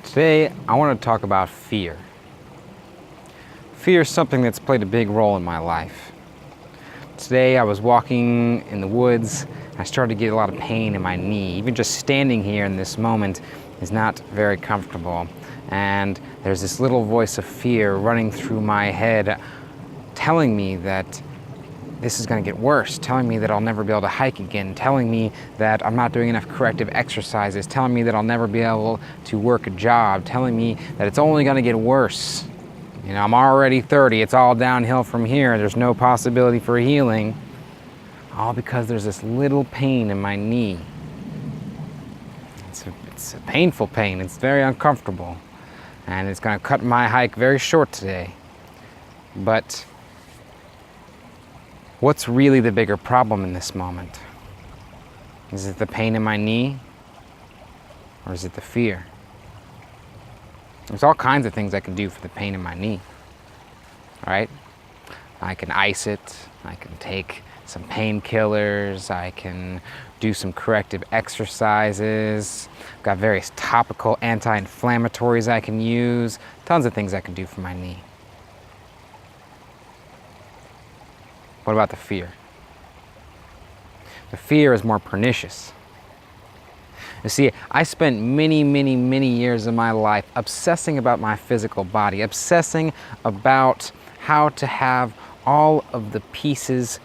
Today, I want to talk about fear. Fear is something that's played a big role in my life. Today, I was walking in the woods, and I started to get a lot of pain in my knee. Even just standing here in this moment is not very comfortable. And there's this little voice of fear running through my head, telling me that this is going to get worse, telling me that I'll never be able to hike again, telling me that I'm not doing enough corrective exercises, telling me that I'll never be able to work a job, telling me that it's only going to get worse. You know, I'm already 30, it's all downhill from here, there's no possibility for healing. All because there's this little pain in my knee. It's a painful pain, it's very uncomfortable, and it's going to cut my hike very short today. But what's really the bigger problem in this moment? Is it the pain in my knee, or is it the fear? There's all kinds of things I can do for the pain in my knee, right? I can ice it, I can take some painkillers, I can do some corrective exercises, I've got various topical anti-inflammatories I can use, tons of things I can do for my knee. What about the fear? The fear is more pernicious. You see, I spent many years of my life obsessing about my physical body, obsessing about how to have all of the pieces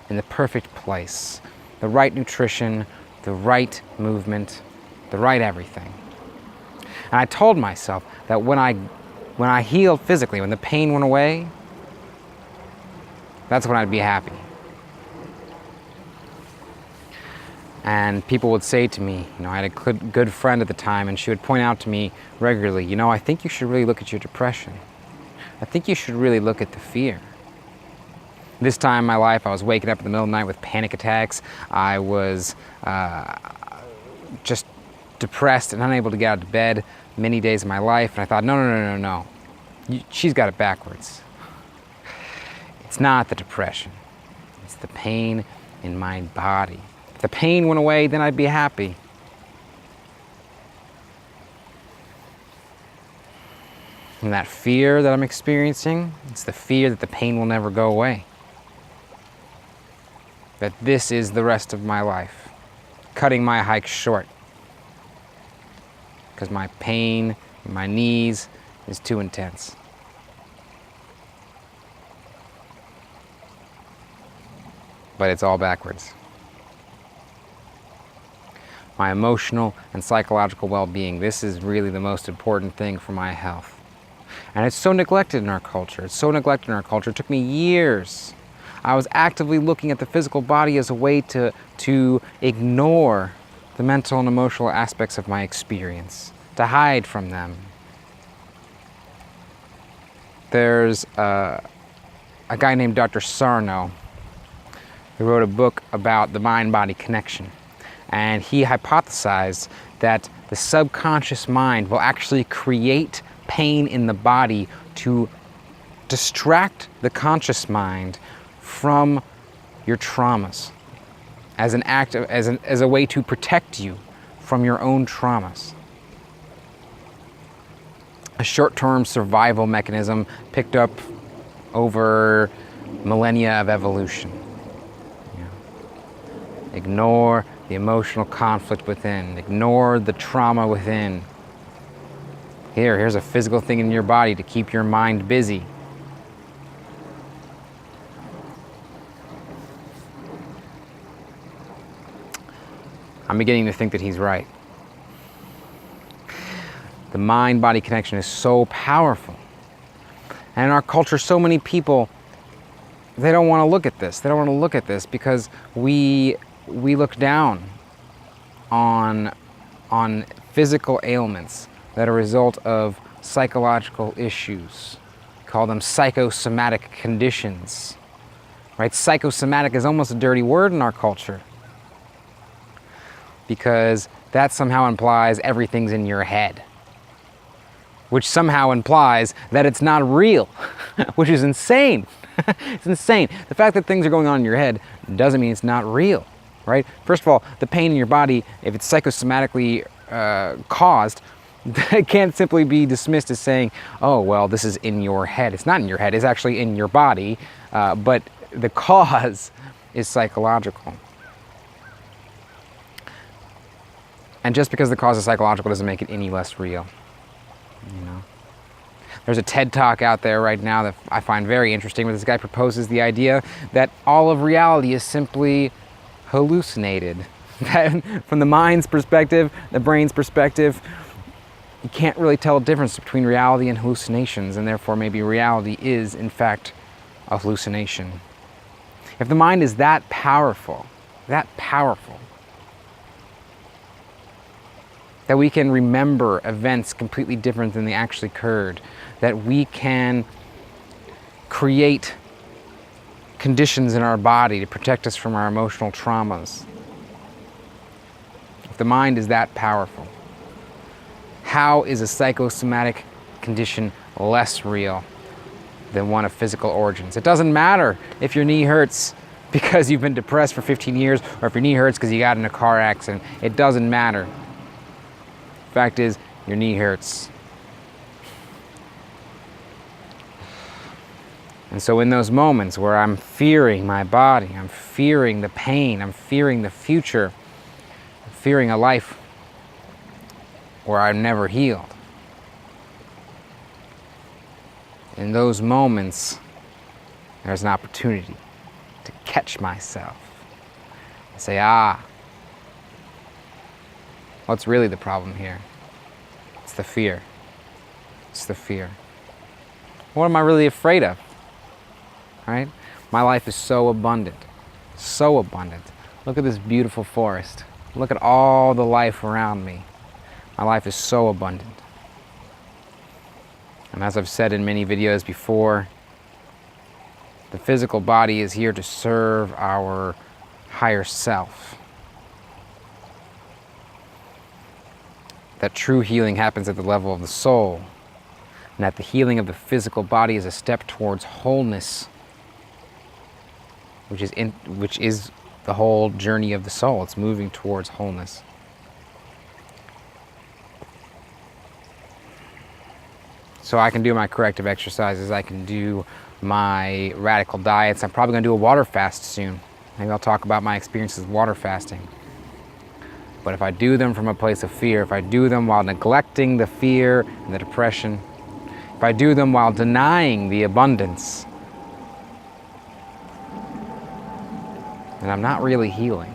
in the perfect place. The right nutrition, the right movement, the right everything. And I told myself that when I healed physically, when the pain went away, that's when I'd be happy. And people would say to me, I had a good friend at the time, and she would point out to me regularly, I think you should really look at your depression. I think you should really look at the fear. This time in my life, I was waking up in the middle of the night with panic attacks. I was just depressed and unable to get out of bed many days of my life. And I thought, no. She's got it backwards. It's not the depression. It's the pain in my body. If the pain went away, then I'd be happy. And that fear that I'm experiencing, it's the fear that the pain will never go away. That this is the rest of my life, cutting my hike short. Because my pain in my knees is too intense. But it's all backwards. My emotional and psychological well-being, this is really the most important thing for my health. And it's so neglected in our culture. It took me years. I was actively looking at the physical body as a way to ignore the mental and emotional aspects of my experience, to hide from them. There's a guy named Dr. Sarno who wrote a book about the mind-body connection. And he hypothesized that the subconscious mind will actually create pain in the body to distract the conscious mind from your traumas as an act of, as a way to protect you from your own traumas. A short-term survival mechanism picked up over millennia of evolution. Ignore the emotional conflict within. Ignore the trauma within. Here's a physical thing in your body to keep your mind busy. I'm beginning to think that he's right. The mind-body connection is so powerful. And in our culture, so many people, they don't want to look at this. They don't want to look at this because we look down on physical ailments that are a result of psychological issues. We call them psychosomatic conditions. Right? Psychosomatic is almost a dirty word in our culture because that somehow implies everything's in your head, which somehow implies that it's not real, which is insane. It's insane. The fact that things are going on in your head doesn't mean it's not real. Right? First of all, the pain in your body, if it's psychosomatically caused, It can't simply be dismissed as saying, oh, well, this is in your head. It's not in your head, it's actually in your body, but the cause is psychological. And just because the cause is psychological doesn't make it any less real. You know? There's a TED Talk out there right now that I find very interesting, where this guy proposes the idea that all of reality is simply hallucinated. That from the mind's perspective, the brain's perspective, you can't really tell a difference between reality and hallucinations, and therefore maybe reality is, in fact, a hallucination. If the mind is that powerful, that we can remember events completely different than they actually occurred, that we can create conditions in our body to protect us from our emotional traumas. If the mind is that powerful, how is a psychosomatic condition less real than one of physical origins? It doesn't matter if your knee hurts because you've been depressed for 15 years, or if your knee hurts because you got in a car accident. It doesn't matter. Fact is, your knee hurts. And so in those moments where I'm fearing my body, I'm fearing the pain, I'm fearing the future, I'm fearing a life where I'm never healed, in those moments, there's an opportunity to catch myself and say, what's really the problem here? It's the fear. It's the fear. What am I really afraid of? Right? My life is so abundant. So abundant. Look at this beautiful forest. Look at all the life around me. My life is so abundant. And as I've said in many videos before, the physical body is here to serve our higher self. That true healing happens at the level of the soul, and that the healing of the physical body is a step towards wholeness, which is the whole journey of the soul. It's moving towards wholeness. So I can do my corrective exercises, I can do my radical diets. I'm probably going to do a water fast soon. Maybe I'll talk about my experiences with water fasting. But if I do them from a place of fear, if I do them while neglecting the fear and the depression, if I do them while denying the abundance, then I'm not really healing.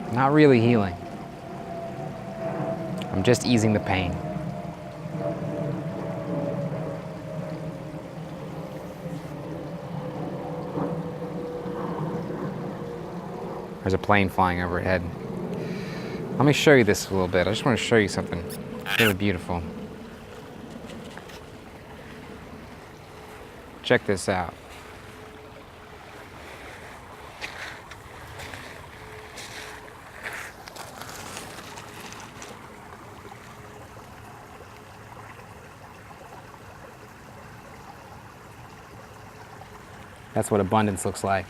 I'm not really healing. I'm just easing the pain. There's a plane flying overhead. Let me show you this a little bit. I just want to show you something really beautiful. Check this out. That's what abundance looks like.